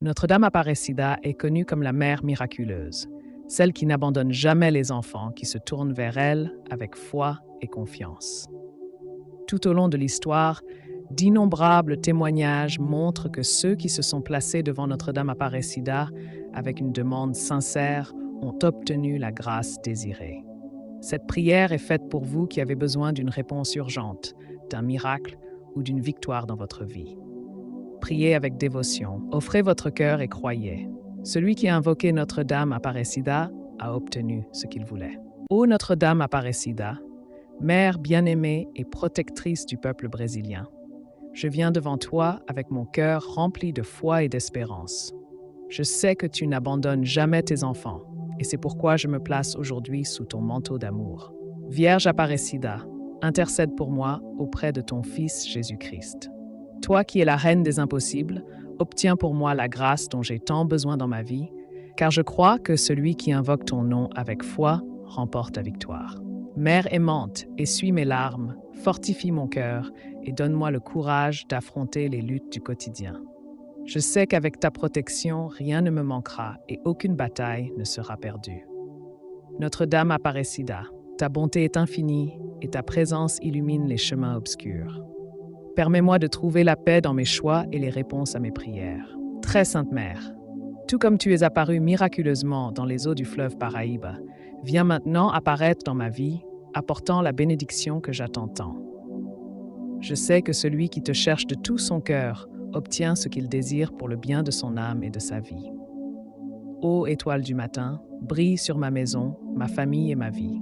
Notre-Dame Aparecida est connue comme la mère miraculeuse, celle qui n'abandonne jamais les enfants, qui se tournent vers elle avec foi et confiance. Tout au long de l'histoire, d'innombrables témoignages montrent que ceux qui se sont placés devant Notre-Dame Aparecida avec une demande sincère ont obtenu la grâce désirée. Cette prière est faite pour vous qui avez besoin d'une réponse urgente, d'un miracle ou d'une victoire dans votre vie. Priez avec dévotion, offrez votre cœur et croyez. Celui qui a invoqué Notre-Dame Aparecida a obtenu ce qu'il voulait. Ô Notre-Dame Aparecida, Mère bien-aimée et protectrice du peuple brésilien, je viens devant toi avec mon cœur rempli de foi et d'espérance. Je sais que tu n'abandonnes jamais tes enfants, et c'est pourquoi je me place aujourd'hui sous ton manteau d'amour. Vierge Aparecida, intercède pour moi auprès de ton Fils Jésus-Christ. Toi qui es la reine des impossibles, obtiens pour moi la grâce dont j'ai tant besoin dans ma vie, car je crois que celui qui invoque ton nom avec foi remporte la victoire. Mère aimante, essuie mes larmes, fortifie mon cœur et donne-moi le courage d'affronter les luttes du quotidien. Je sais qu'avec ta protection, rien ne me manquera et aucune bataille ne sera perdue. Notre-Dame Aparecida, ta bonté est infinie et ta présence illumine les chemins obscurs. Permets-moi de trouver la paix dans mes choix et les réponses à mes prières. Très Sainte Mère, tout comme tu es apparue miraculeusement dans les eaux du fleuve Paraíba, viens maintenant apparaître dans ma vie, apportant la bénédiction que j'attends tant. Je sais que celui qui te cherche de tout son cœur obtient ce qu'il désire pour le bien de son âme et de sa vie. Ô étoile du matin, brille sur ma maison, ma famille et ma vie.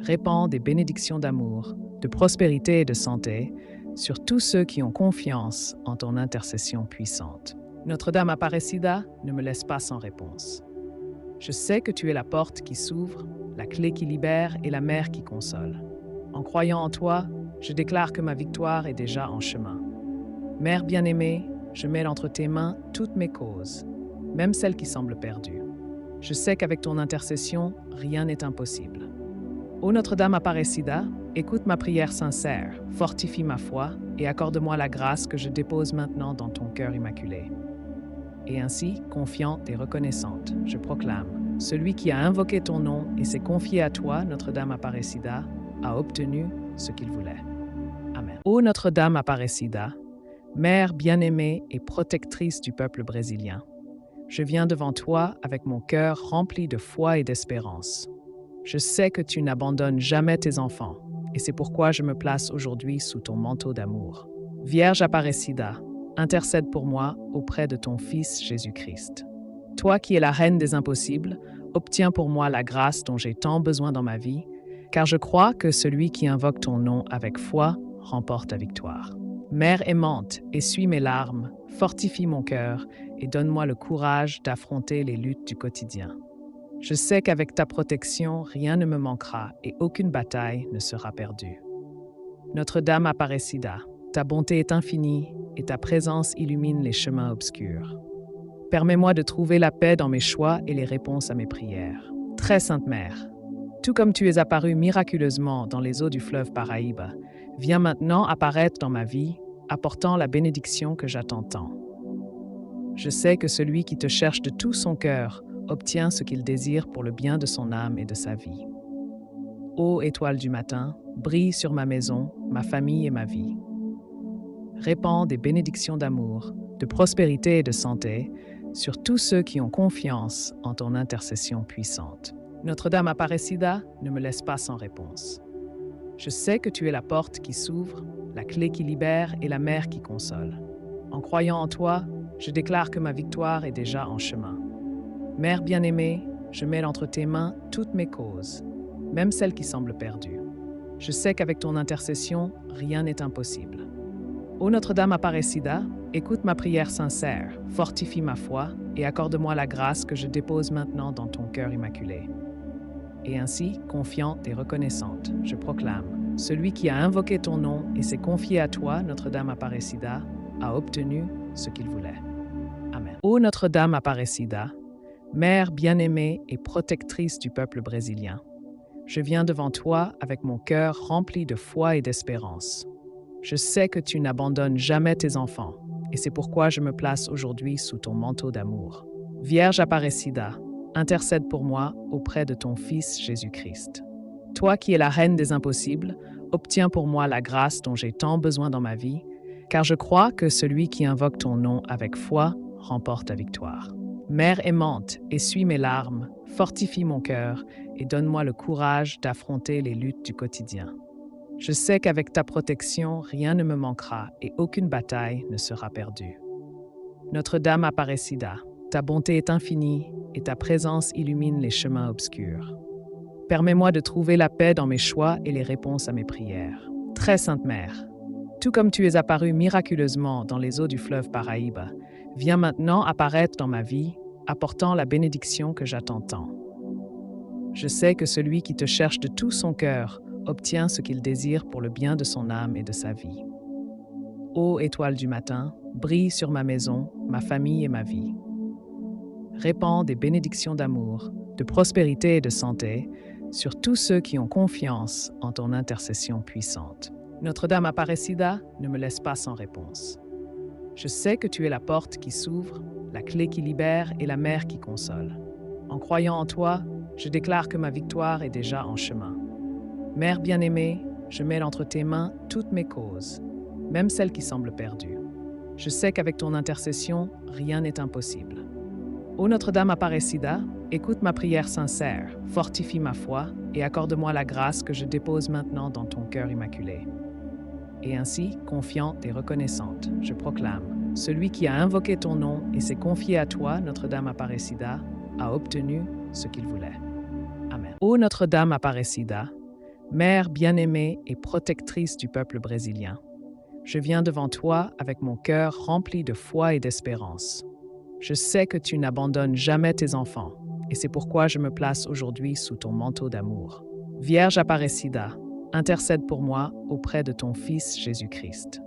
Répands des bénédictions d'amour, de prospérité et de santé sur tous ceux qui ont confiance en ton intercession puissante. Notre-Dame Aparecida, ne me laisse pas sans réponse. Je sais que tu es la porte qui s'ouvre, la clé qui libère et la mère qui console. En croyant en toi, je déclare que ma victoire est déjà en chemin. Mère bien-aimée, je mets entre tes mains toutes mes causes, même celles qui semblent perdues. Je sais qu'avec ton intercession, rien n'est impossible. Ô Notre-Dame Aparecida, écoute ma prière sincère, fortifie ma foi et accorde-moi la grâce que je dépose maintenant dans ton cœur immaculé. Et ainsi, confiante et reconnaissante, je proclame, celui qui a invoqué ton nom et s'est confié à toi, Notre-Dame Aparecida, a obtenu ce qu'il voulait. Amen. Ô Notre-Dame Aparecida, Mère bien-aimée et protectrice du peuple brésilien, je viens devant toi avec mon cœur rempli de foi et d'espérance. Je sais que tu n'abandonnes jamais tes enfants, et c'est pourquoi je me place aujourd'hui sous ton manteau d'amour. Vierge Aparecida, intercède pour moi auprès de ton Fils Jésus-Christ. Toi qui es la reine des impossibles, obtiens pour moi la grâce dont j'ai tant besoin dans ma vie, car je crois que celui qui invoque ton nom avec foi remporte la victoire. Mère aimante, essuie mes larmes, fortifie mon cœur et donne-moi le courage d'affronter les luttes du quotidien. Je sais qu'avec ta protection, rien ne me manquera et aucune bataille ne sera perdue. Notre-Dame Aparecida, ta bonté est infinie et ta présence illumine les chemins obscurs. Permets-moi de trouver la paix dans mes choix et les réponses à mes prières. Très Sainte Mère, tout comme tu es apparue miraculeusement dans les eaux du fleuve Paraíba, viens maintenant apparaître dans ma vie, apportant la bénédiction que j'attends tant. Je sais que celui qui te cherche de tout son cœur obtient ce qu'il désire pour le bien de son âme et de sa vie. Ô étoile du matin, brille sur ma maison, ma famille et ma vie. Répands des bénédictions d'amour, de prospérité et de santé sur tous ceux qui ont confiance en ton intercession puissante. Notre-Dame Aparecida, ne me laisse pas sans réponse. Je sais que tu es la porte qui s'ouvre, la clé qui libère et la mère qui console. En croyant en toi, je déclare que ma victoire est déjà en chemin. Mère bien-aimée, je mets entre tes mains toutes mes causes, même celles qui semblent perdues. Je sais qu'avec ton intercession, rien n'est impossible. Ô Notre-Dame Aparecida, écoute ma prière sincère, fortifie ma foi et accorde-moi la grâce que je dépose maintenant dans ton cœur immaculé. Et ainsi, confiante et reconnaissante, je proclame, celui qui a invoqué ton nom et s'est confié à toi, Notre-Dame Aparecida, a obtenu ce qu'il voulait. Amen. Ô Notre-Dame Aparecida, Mère bien-aimée et protectrice du peuple brésilien, je viens devant toi avec mon cœur rempli de foi et d'espérance. Je sais que tu n'abandonnes jamais tes enfants, et c'est pourquoi je me place aujourd'hui sous ton manteau d'amour. Vierge Aparecida, intercède pour moi auprès de ton Fils Jésus-Christ. Toi qui es la reine des impossibles, obtiens pour moi la grâce dont j'ai tant besoin dans ma vie, car je crois que celui qui invoque ton nom avec foi remporte la victoire. Mère aimante, essuie mes larmes, fortifie mon cœur et donne-moi le courage d'affronter les luttes du quotidien. Je sais qu'avec ta protection, rien ne me manquera et aucune bataille ne sera perdue. Notre-Dame Aparecida, ta bonté est infinie et ta présence illumine les chemins obscurs. Permets-moi de trouver la paix dans mes choix et les réponses à mes prières. Très Sainte Mère, tout comme tu es apparue miraculeusement dans les eaux du fleuve Paraíba, viens maintenant apparaître dans ma vie, apportant la bénédiction que j'attends tant. Je sais que celui qui te cherche de tout son cœur obtient ce qu'il désire pour le bien de son âme et de sa vie. Ô étoile du matin, brille sur ma maison, ma famille et ma vie. Répands des bénédictions d'amour, de prospérité et de santé sur tous ceux qui ont confiance en ton intercession puissante. Notre-Dame Aparecida, ne me laisse pas sans réponse. Je sais que tu es la porte qui s'ouvre, la clé qui libère et la mère qui console. En croyant en toi, je déclare que ma victoire est déjà en chemin. Mère bien-aimée, je mets entre tes mains toutes mes causes, même celles qui semblent perdues. Je sais qu'avec ton intercession, rien n'est impossible. Ô Notre-Dame Aparecida, écoute ma prière sincère, fortifie ma foi et accorde-moi la grâce que je dépose maintenant dans ton cœur immaculé. Et ainsi, confiante et reconnaissante, je proclame, celui qui a invoqué ton nom et s'est confié à toi, Notre-Dame Aparecida, a obtenu ce qu'il voulait. Amen. Ô Notre-Dame Aparecida, Mère bien-aimée et protectrice du peuple brésilien, je viens devant toi avec mon cœur rempli de foi et d'espérance. Je sais que tu n'abandonnes jamais tes enfants, et c'est pourquoi je me place aujourd'hui sous ton manteau d'amour. Vierge Aparecida, intercède pour moi auprès de ton Fils Jésus-Christ.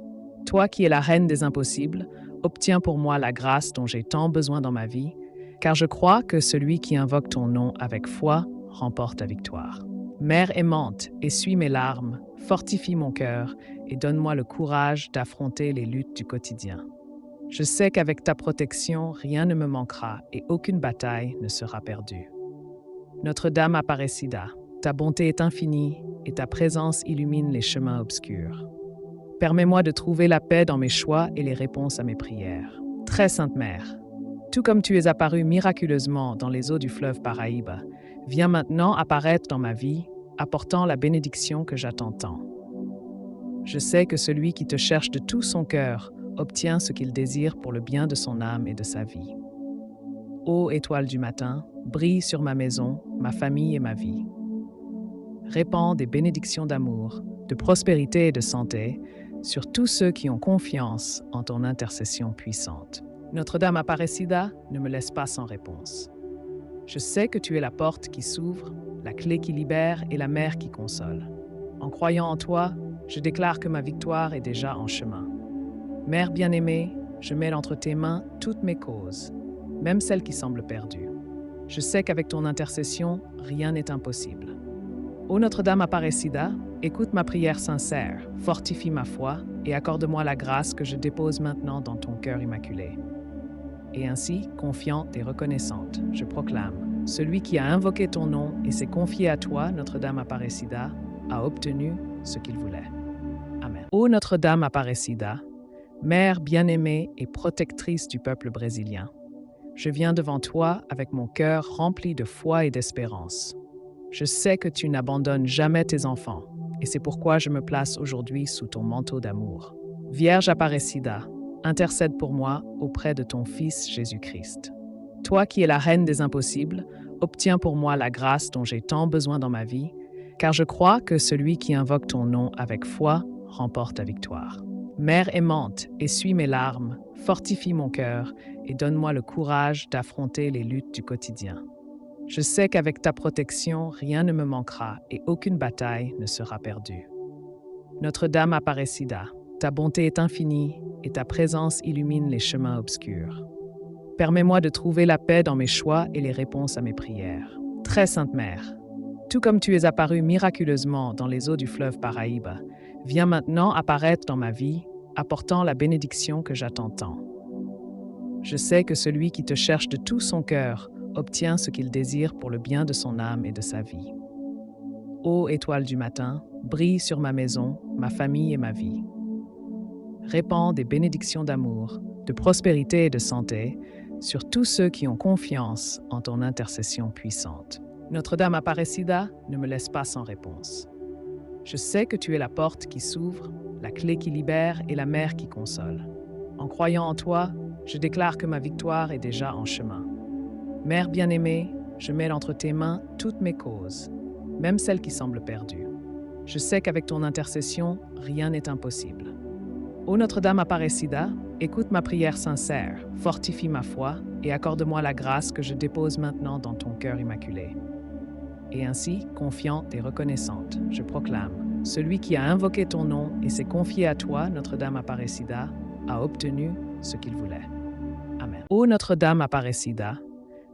Toi qui es la reine des impossibles, obtiens pour moi la grâce dont j'ai tant besoin dans ma vie, car je crois que celui qui invoque ton nom avec foi remporte la victoire. Mère aimante, essuie mes larmes, fortifie mon cœur et donne-moi le courage d'affronter les luttes du quotidien. Je sais qu'avec ta protection, rien ne me manquera et aucune bataille ne sera perdue. Notre-Dame Aparecida, ta bonté est infinie et ta présence illumine les chemins obscurs. Permets-moi de trouver la paix dans mes choix et les réponses à mes prières. Très Sainte Mère, tout comme tu es apparue miraculeusement dans les eaux du fleuve Paraíba, viens maintenant apparaître dans ma vie, apportant la bénédiction que j'attends tant. Je sais que celui qui te cherche de tout son cœur obtient ce qu'il désire pour le bien de son âme et de sa vie. Ô étoile du matin, brille sur ma maison, ma famille et ma vie. Répands des bénédictions d'amour, de prospérité et de santé sur tous ceux qui ont confiance en ton intercession puissante. Notre-Dame Aparecida, ne me laisse pas sans réponse. Je sais que tu es la porte qui s'ouvre, la clé qui libère et la mère qui console. En croyant en toi, je déclare que ma victoire est déjà en chemin. Mère bien-aimée, je mets entre tes mains toutes mes causes, même celles qui semblent perdues. Je sais qu'avec ton intercession, rien n'est impossible. Ô Notre-Dame Aparecida, écoute ma prière sincère, fortifie ma foi et accorde-moi la grâce que je dépose maintenant dans ton cœur immaculé. Et ainsi, confiante et reconnaissante, je proclame, celui qui a invoqué ton nom et s'est confié à toi, Notre-Dame Aparecida, a obtenu ce qu'il voulait. Amen. Ô Notre-Dame Aparecida, Mère bien-aimée et protectrice du peuple brésilien, je viens devant toi avec mon cœur rempli de foi et d'espérance. Je sais que tu n'abandonnes jamais tes enfants, et c'est pourquoi je me place aujourd'hui sous ton manteau d'amour. Vierge Aparecida, intercède pour moi auprès de ton Fils Jésus-Christ. Toi qui es la reine des impossibles, obtiens pour moi la grâce dont j'ai tant besoin dans ma vie, car je crois que celui qui invoque ton nom avec foi remporte la victoire. Mère aimante, essuie mes larmes, fortifie mon cœur et donne-moi le courage d'affronter les luttes du quotidien. Je sais qu'avec ta protection, rien ne me manquera et aucune bataille ne sera perdue. Notre-Dame Aparecida, ta bonté est infinie et ta présence illumine les chemins obscurs. Permets-moi de trouver la paix dans mes choix et les réponses à mes prières. Très Sainte Mère, tout comme tu es apparue miraculeusement dans les eaux du fleuve Paraíba, viens maintenant apparaître dans ma vie, apportant la bénédiction que j'attends tant. Je sais que celui qui te cherche de tout son cœur obtient ce qu'il désire pour le bien de son âme et de sa vie. Ô étoile du matin, brille sur ma maison, ma famille et ma vie. Répands des bénédictions d'amour, de prospérité et de santé sur tous ceux qui ont confiance en ton intercession puissante. Notre-Dame Aparecida, ne me laisse pas sans réponse. Je sais que tu es la porte qui s'ouvre, la clé qui libère et la mère qui console. En croyant en toi, je déclare que ma victoire est déjà en chemin. Mère bien-aimée, je mets entre tes mains toutes mes causes, même celles qui semblent perdues. Je sais qu'avec ton intercession, rien n'est impossible. Ô Notre-Dame Aparecida, écoute ma prière sincère, fortifie ma foi et accorde-moi la grâce que je dépose maintenant dans ton cœur immaculé. Et ainsi, confiante et reconnaissante, je proclame, celui qui a invoqué ton nom et s'est confié à toi, Notre-Dame Aparecida, a obtenu ce qu'il voulait. Amen. Ô Notre-Dame Aparecida,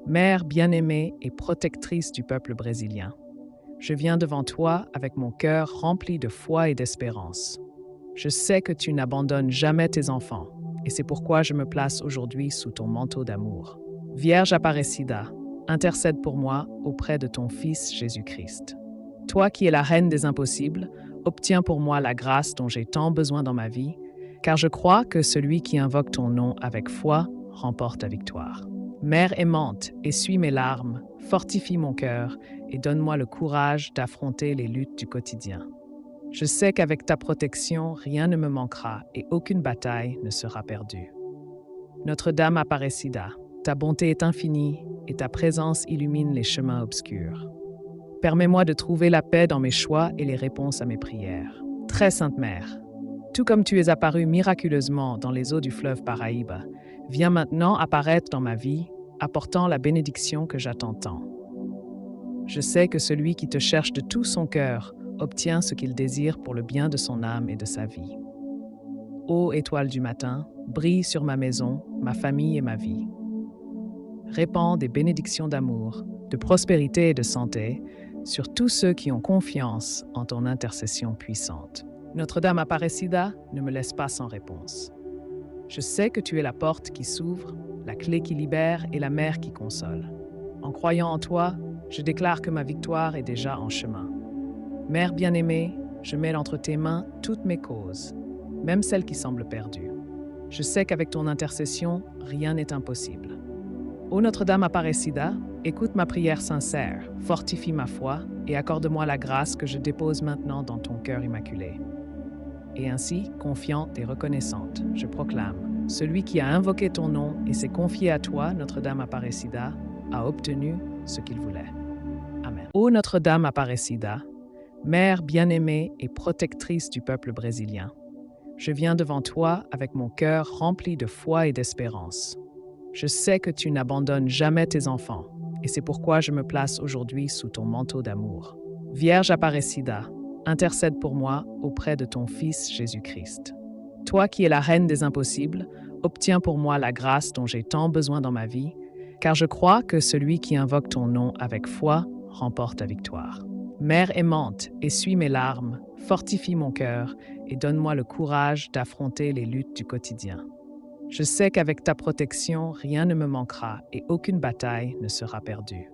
Mère bien-aimée et protectrice du peuple brésilien, je viens devant toi avec mon cœur rempli de foi et d'espérance. Je sais que tu n'abandonnes jamais tes enfants, et c'est pourquoi je me place aujourd'hui sous ton manteau d'amour. Vierge Aparecida, intercède pour moi auprès de ton Fils Jésus-Christ. Toi qui es la reine des impossibles, obtiens pour moi la grâce dont j'ai tant besoin dans ma vie, car je crois que celui qui invoque ton nom avec foi remporte la victoire. Mère aimante, essuie mes larmes, fortifie mon cœur et donne-moi le courage d'affronter les luttes du quotidien. Je sais qu'avec ta protection, rien ne me manquera et aucune bataille ne sera perdue. Notre-Dame Aparecida, ta bonté est infinie et ta présence illumine les chemins obscurs. Permets-moi de trouver la paix dans mes choix et les réponses à mes prières. Très Sainte Mère, tout comme tu es apparue miraculeusement dans les eaux du fleuve Paraíba, viens maintenant apparaître dans ma vie, apportant la bénédiction que j'attends tant. Je sais que celui qui te cherche de tout son cœur obtient ce qu'il désire pour le bien de son âme et de sa vie. Ô étoile du matin, brille sur ma maison, ma famille et ma vie. Répands des bénédictions d'amour, de prospérité et de santé sur tous ceux qui ont confiance en ton intercession puissante. Notre-Dame Aparecida, ne me laisse pas sans réponse. Je sais que tu es la porte qui s'ouvre, la clé qui libère et la mère qui console. En croyant en toi, je déclare que ma victoire est déjà en chemin. Mère bien-aimée, je mets entre tes mains toutes mes causes, même celles qui semblent perdues. Je sais qu'avec ton intercession, rien n'est impossible. Ô Notre-Dame Aparecida, écoute ma prière sincère, fortifie ma foi et accorde-moi la grâce que je dépose maintenant dans ton cœur immaculé. Et ainsi, confiante et reconnaissante, je proclame, celui qui a invoqué ton nom et s'est confié à toi, Notre-Dame Aparecida, a obtenu ce qu'il voulait. Amen. Ô Notre-Dame Aparecida, Mère bien-aimée et protectrice du peuple brésilien, je viens devant toi avec mon cœur rempli de foi et d'espérance. Je sais que tu n'abandonnes jamais tes enfants, et c'est pourquoi je me place aujourd'hui sous ton manteau d'amour. Vierge Aparecida, intercède pour moi auprès de ton Fils Jésus-Christ. Toi qui es la reine des impossibles, obtiens pour moi la grâce dont j'ai tant besoin dans ma vie, car je crois que celui qui invoque ton nom avec foi remporte la victoire. Mère aimante, essuie mes larmes, fortifie mon cœur et donne-moi le courage d'affronter les luttes du quotidien. Je sais qu'avec ta protection, rien ne me manquera et aucune bataille ne sera perdue.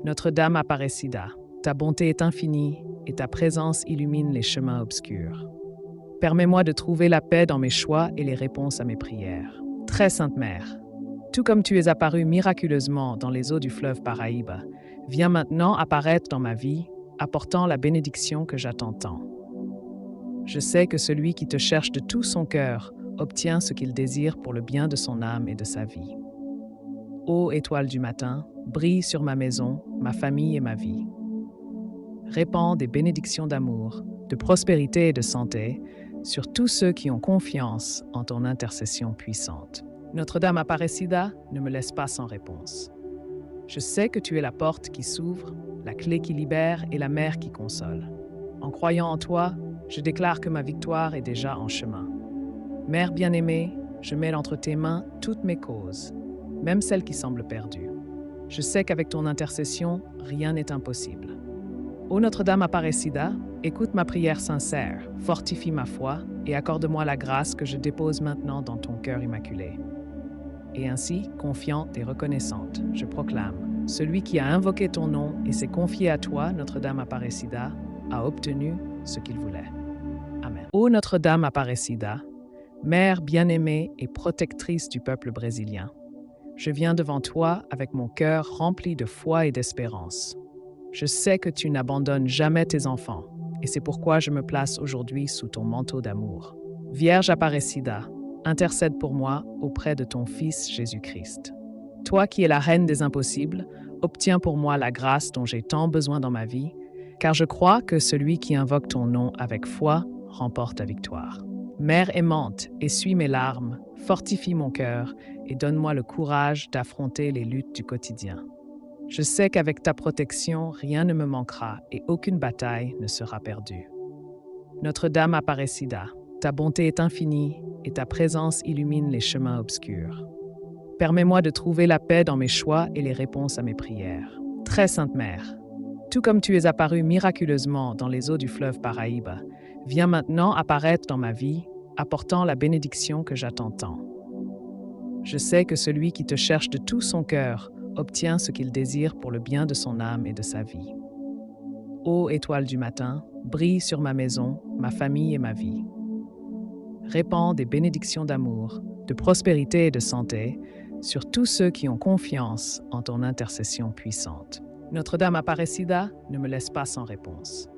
Notre-Dame Aparecida, ta bonté est infinie et ta présence illumine les chemins obscurs. Permets-moi de trouver la paix dans mes choix et les réponses à mes prières. Très Sainte Mère, tout comme tu es apparue miraculeusement dans les eaux du fleuve Paraíba, viens maintenant apparaître dans ma vie, apportant la bénédiction que j'attends tant. Je sais que celui qui te cherche de tout son cœur obtient ce qu'il désire pour le bien de son âme et de sa vie. Ô étoile du matin, brille sur ma maison, ma famille et ma vie. Répands des bénédictions d'amour, de prospérité et de santé sur tous ceux qui ont confiance en ton intercession puissante. Notre-Dame Aparecida, ne me laisse pas sans réponse. Je sais que tu es la porte qui s'ouvre, la clé qui libère et la mère qui console. En croyant en toi, je déclare que ma victoire est déjà en chemin. Mère bien-aimée, je mets entre tes mains toutes mes causes, même celles qui semblent perdues. Je sais qu'avec ton intercession, rien n'est impossible. Ô Notre-Dame Aparecida, écoute ma prière sincère, fortifie ma foi et accorde-moi la grâce que je dépose maintenant dans ton cœur immaculé. Et ainsi, confiante et reconnaissante, je proclame, celui qui a invoqué ton nom et s'est confié à toi, Notre-Dame Aparecida, a obtenu ce qu'il voulait. Amen. Ô Notre-Dame Aparecida, Mère bien-aimée et protectrice du peuple brésilien, je viens devant toi avec mon cœur rempli de foi et d'espérance. Je sais que tu n'abandonnes jamais tes enfants, et c'est pourquoi je me place aujourd'hui sous ton manteau d'amour. Vierge Aparecida, intercède pour moi auprès de ton Fils Jésus-Christ. Toi qui es la reine des impossibles, obtiens pour moi la grâce dont j'ai tant besoin dans ma vie, car je crois que celui qui invoque ton nom avec foi remporte la victoire. Mère aimante, essuie mes larmes, fortifie mon cœur et donne-moi le courage d'affronter les luttes du quotidien. Je sais qu'avec ta protection, rien ne me manquera et aucune bataille ne sera perdue. Notre-Dame Aparecida, ta bonté est infinie et ta présence illumine les chemins obscurs. Permets-moi de trouver la paix dans mes choix et les réponses à mes prières. Très Sainte Mère, tout comme tu es apparue miraculeusement dans les eaux du fleuve Paraíba, viens maintenant apparaître dans ma vie, apportant la bénédiction que j'attends tant. Je sais que celui qui te cherche de tout son cœur obtient ce qu'il désire pour le bien de son âme et de sa vie. Ô étoile du matin, brille sur ma maison, ma famille et ma vie. Répands des bénédictions d'amour, de prospérité et de santé sur tous ceux qui ont confiance en ton intercession puissante. Notre-Dame Aparecida, ne me laisse pas sans réponse.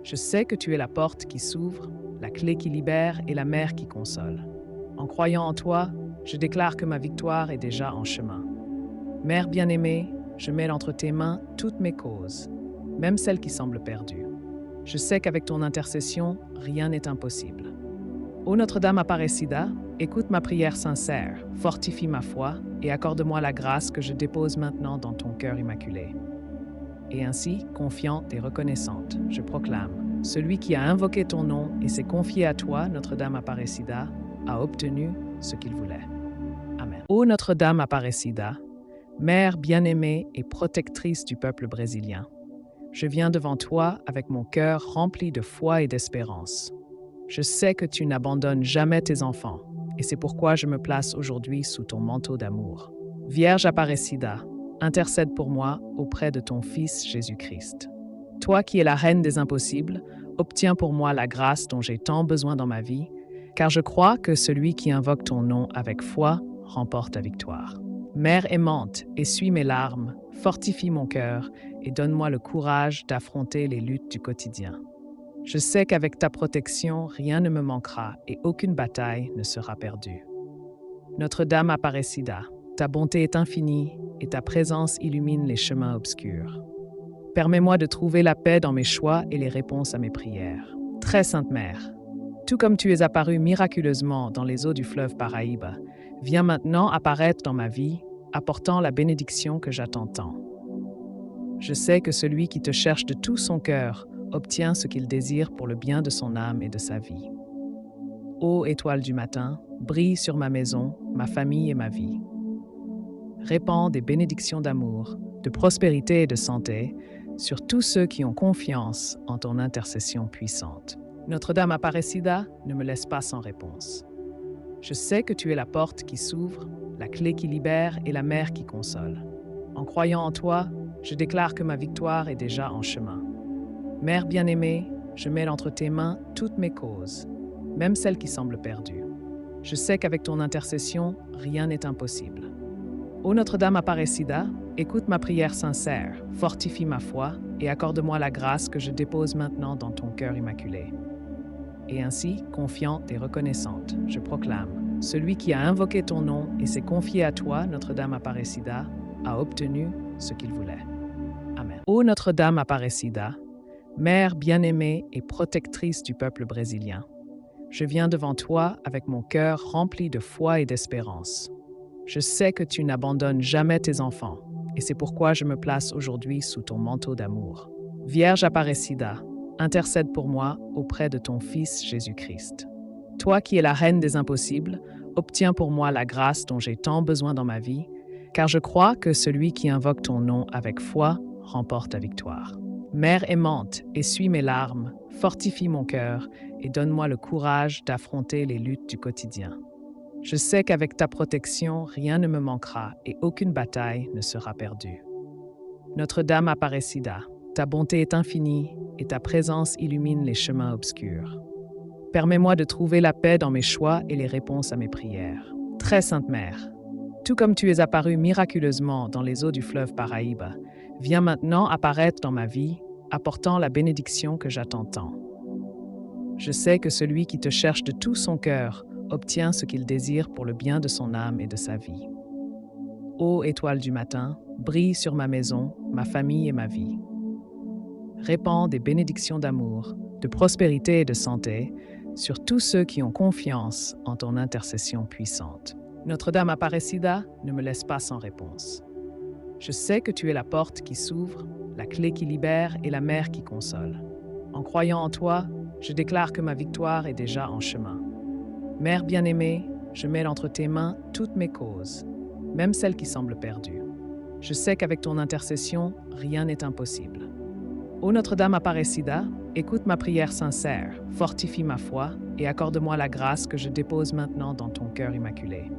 Je sais que tu es la porte qui s'ouvre, la clé qui libère et la mère qui console. En croyant en toi, je déclare que ma victoire est déjà en chemin. Mère bien-aimée, je mets entre tes mains toutes mes causes, même celles qui semblent perdues. Je sais qu'avec ton intercession, rien n'est impossible. Ô Notre-Dame Aparecida, écoute ma prière sincère, fortifie ma foi et accorde-moi la grâce que je dépose maintenant dans ton cœur immaculé. Et ainsi, confiante et reconnaissante, je proclame, celui qui a invoqué ton nom et s'est confié à toi, Notre-Dame Aparecida, a obtenu ce qu'il voulait. Amen. Ô Notre-Dame Aparecida, Mère bien-aimée et protectrice du peuple brésilien, je viens devant toi avec mon cœur rempli de foi et d'espérance. Je sais que tu n'abandonnes jamais tes enfants, et c'est pourquoi je me place aujourd'hui sous ton manteau d'amour. Vierge Aparecida, intercède pour moi auprès de ton Fils Jésus-Christ. Toi qui es la reine des impossibles, obtiens pour moi la grâce dont j'ai tant besoin dans ma vie, car je crois que celui qui invoque ton nom avec foi remporte la victoire. Mère aimante, essuie mes larmes, fortifie mon cœur et donne-moi le courage d'affronter les luttes du quotidien. Je sais qu'avec ta protection, rien ne me manquera et aucune bataille ne sera perdue. Notre-Dame Aparecida, ta bonté est infinie et ta présence illumine les chemins obscurs. Permets-moi de trouver la paix dans mes choix et les réponses à mes prières. Très Sainte Mère, tout comme tu es apparue miraculeusement dans les eaux du fleuve Paraíba, viens maintenant apparaître dans ma vie, apportant la bénédiction que j'attends tant. Je sais que celui qui te cherche de tout son cœur obtient ce qu'il désire pour le bien de son âme et de sa vie. Ô étoile du matin, brille sur ma maison, ma famille et ma vie. Répands des bénédictions d'amour, de prospérité et de santé sur tous ceux qui ont confiance en ton intercession puissante. Notre-Dame Aparecida, ne me laisse pas sans réponse. Je sais que tu es la porte qui s'ouvre, la clé qui libère et la mère qui console. En croyant en toi, je déclare que ma victoire est déjà en chemin. Mère bien-aimée, je mets entre tes mains toutes mes causes, même celles qui semblent perdues. Je sais qu'avec ton intercession, rien n'est impossible. Ô Notre-Dame Aparecida, écoute ma prière sincère, fortifie ma foi et accorde-moi la grâce que je dépose maintenant dans ton cœur immaculé. Et ainsi, confiante et reconnaissante, je proclame, celui qui a invoqué ton nom et s'est confié à toi, Notre-Dame Aparecida, a obtenu ce qu'il voulait. Amen. Ô Notre-Dame Aparecida, Mère bien-aimée et protectrice du peuple brésilien, je viens devant toi avec mon cœur rempli de foi et d'espérance. Je sais que tu n'abandonnes jamais tes enfants, et c'est pourquoi je me place aujourd'hui sous ton manteau d'amour. Vierge Aparecida, intercède pour moi auprès de ton Fils Jésus-Christ. Toi qui es la reine des impossibles, obtiens pour moi la grâce dont j'ai tant besoin dans ma vie, car je crois que celui qui invoque ton nom avec foi remporte la victoire. Mère aimante, essuie mes larmes, fortifie mon cœur et donne-moi le courage d'affronter les luttes du quotidien. Je sais qu'avec ta protection, rien ne me manquera et aucune bataille ne sera perdue. Notre-Dame Aparecida, ta bonté est infinie et ta présence illumine les chemins obscurs. Permets-moi de trouver la paix dans mes choix et les réponses à mes prières. Très Sainte Mère, tout comme tu es apparue miraculeusement dans les eaux du fleuve Paraíba, viens maintenant apparaître dans ma vie, apportant la bénédiction que j'attends tant. Je sais que celui qui te cherche de tout son cœur obtient ce qu'il désire pour le bien de son âme et de sa vie. Ô étoile du matin, brille sur ma maison, ma famille et ma vie. Répands des bénédictions d'amour, de prospérité et de santé sur tous ceux qui ont confiance en ton intercession puissante. Notre-Dame Aparecida, ne me laisse pas sans réponse. Je sais que tu es la porte qui s'ouvre, la clé qui libère et la mère qui console. En croyant en toi, je déclare que ma victoire est déjà en chemin. Mère bien-aimée, je mets entre tes mains toutes mes causes, même celles qui semblent perdues. Je sais qu'avec ton intercession, rien n'est impossible. Ô Notre-Dame Aparecida, écoute ma prière sincère, fortifie ma foi et accorde-moi la grâce que je dépose maintenant dans ton cœur immaculé.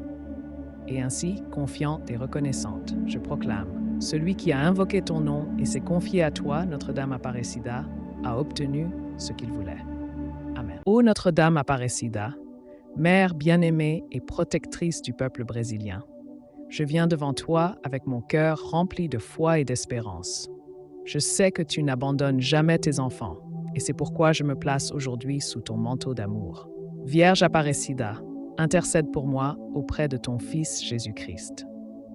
Et ainsi, confiante et reconnaissante, je proclame, celui qui a invoqué ton nom et s'est confié à toi, Notre-Dame Aparecida, a obtenu ce qu'il voulait. Amen. Ô Notre-Dame Aparecida, Mère bien-aimée et protectrice du peuple brésilien, je viens devant toi avec mon cœur rempli de foi et d'espérance. Je sais que tu n'abandonnes jamais tes enfants, et c'est pourquoi je me place aujourd'hui sous ton manteau d'amour. Vierge Aparecida, intercède pour moi auprès de ton Fils Jésus-Christ.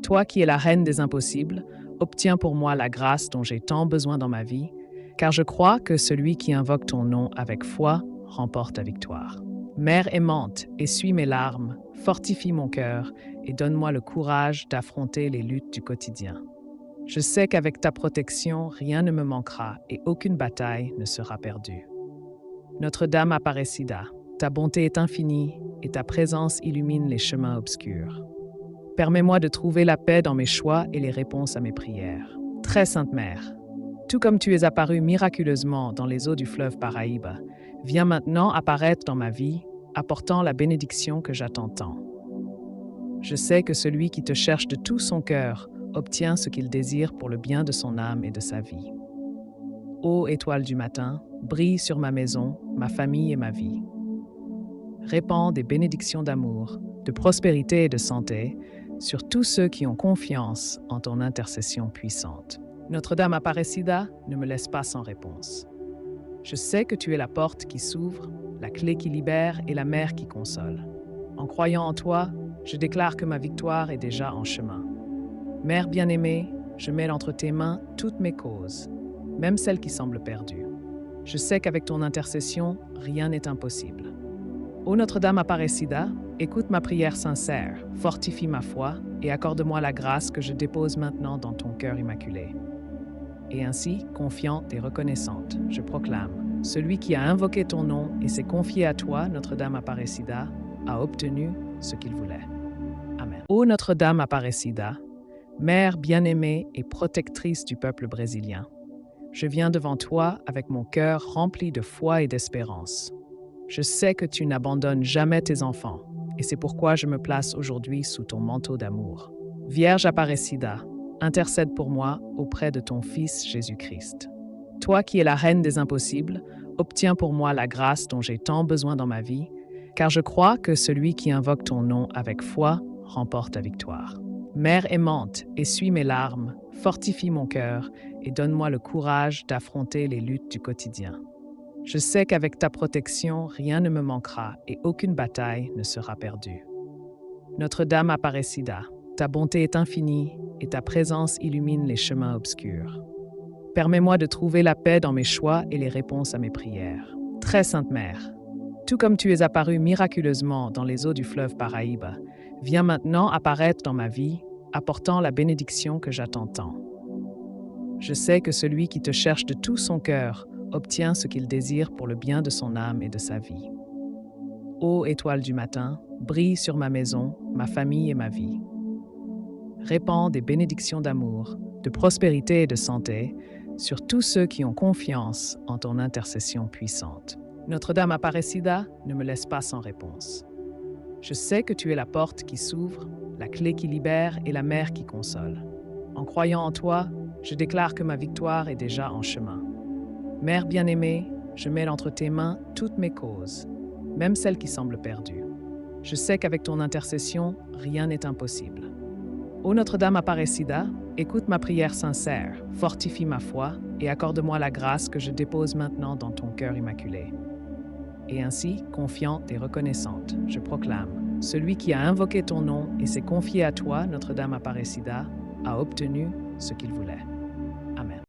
Toi qui es la reine des impossibles, obtiens pour moi la grâce dont j'ai tant besoin dans ma vie, car je crois que celui qui invoque ton nom avec foi remporte la victoire. Mère aimante, essuie mes larmes, fortifie mon cœur et donne-moi le courage d'affronter les luttes du quotidien. Je sais qu'avec ta protection, rien ne me manquera et aucune bataille ne sera perdue. Notre-Dame Aparecida, ta bonté est infinie et ta présence illumine les chemins obscurs. Permets-moi de trouver la paix dans mes choix et les réponses à mes prières. Très Sainte Mère, tout comme tu es apparue miraculeusement dans les eaux du fleuve Paraíba, viens maintenant apparaître dans ma vie, apportant la bénédiction que j'attends tant. Je sais que celui qui te cherche de tout son cœur obtient ce qu'il désire pour le bien de son âme et de sa vie. Ô étoile du matin, brille sur ma maison, ma famille et ma vie. Répands des bénédictions d'amour, de prospérité et de santé sur tous ceux qui ont confiance en ton intercession puissante. Notre-Dame Aparecida, ne me laisse pas sans réponse. Je sais que tu es la porte qui s'ouvre, la clé qui libère et la mère qui console. En croyant en toi, je déclare que ma victoire est déjà en chemin. Mère bien-aimée, je mets entre tes mains toutes mes causes, même celles qui semblent perdues. Je sais qu'avec ton intercession, rien n'est impossible. Ô Notre-Dame Aparecida, écoute ma prière sincère, fortifie ma foi et accorde-moi la grâce que je dépose maintenant dans ton cœur immaculé. Et ainsi, confiante et reconnaissante, je proclame, celui qui a invoqué ton nom et s'est confié à toi, Notre-Dame Aparecida, a obtenu ce qu'il voulait. Amen. Ô Notre-Dame Aparecida, Mère bien-aimée et protectrice du peuple brésilien, je viens devant toi avec mon cœur rempli de foi et d'espérance. Je sais que tu n'abandonnes jamais tes enfants, et c'est pourquoi je me place aujourd'hui sous ton manteau d'amour. Vierge Aparecida, intercède pour moi auprès de ton Fils Jésus-Christ. Toi qui es la reine des impossibles, obtiens pour moi la grâce dont j'ai tant besoin dans ma vie, car je crois que celui qui invoque ton nom avec foi remporte la victoire. Mère aimante, essuie mes larmes, fortifie mon cœur et donne-moi le courage d'affronter les luttes du quotidien. Je sais qu'avec ta protection, rien ne me manquera et aucune bataille ne sera perdue. Notre-Dame Aparecida, ta bonté est infinie et ta présence illumine les chemins obscurs. Permets-moi de trouver la paix dans mes choix et les réponses à mes prières. Très Sainte Mère, tout comme tu es apparue miraculeusement dans les eaux du fleuve Paraíba, viens maintenant apparaître dans ma vie, apportant la bénédiction que j'attends tant. Je sais que celui qui te cherche de tout son cœur obtient ce qu'il désire pour le bien de son âme et de sa vie. Ô étoile du matin, brille sur ma maison, ma famille et ma vie. Répands des bénédictions d'amour, de prospérité et de santé sur tous ceux qui ont confiance en ton intercession puissante. Notre-Dame Aparecida, ne me laisse pas sans réponse. Je sais que tu es la porte qui s'ouvre, la clé qui libère et la mère qui console. En croyant en toi, je déclare que ma victoire est déjà en chemin. Mère bien-aimée, je mets entre tes mains toutes mes causes, même celles qui semblent perdues. Je sais qu'avec ton intercession, rien n'est impossible. Ô Notre-Dame Aparecida, écoute ma prière sincère, fortifie ma foi et accorde-moi la grâce que je dépose maintenant dans ton cœur immaculé. Et ainsi, confiante et reconnaissante, je proclame, celui qui a invoqué ton nom et s'est confié à toi, Notre-Dame Aparecida, a obtenu ce qu'il voulait.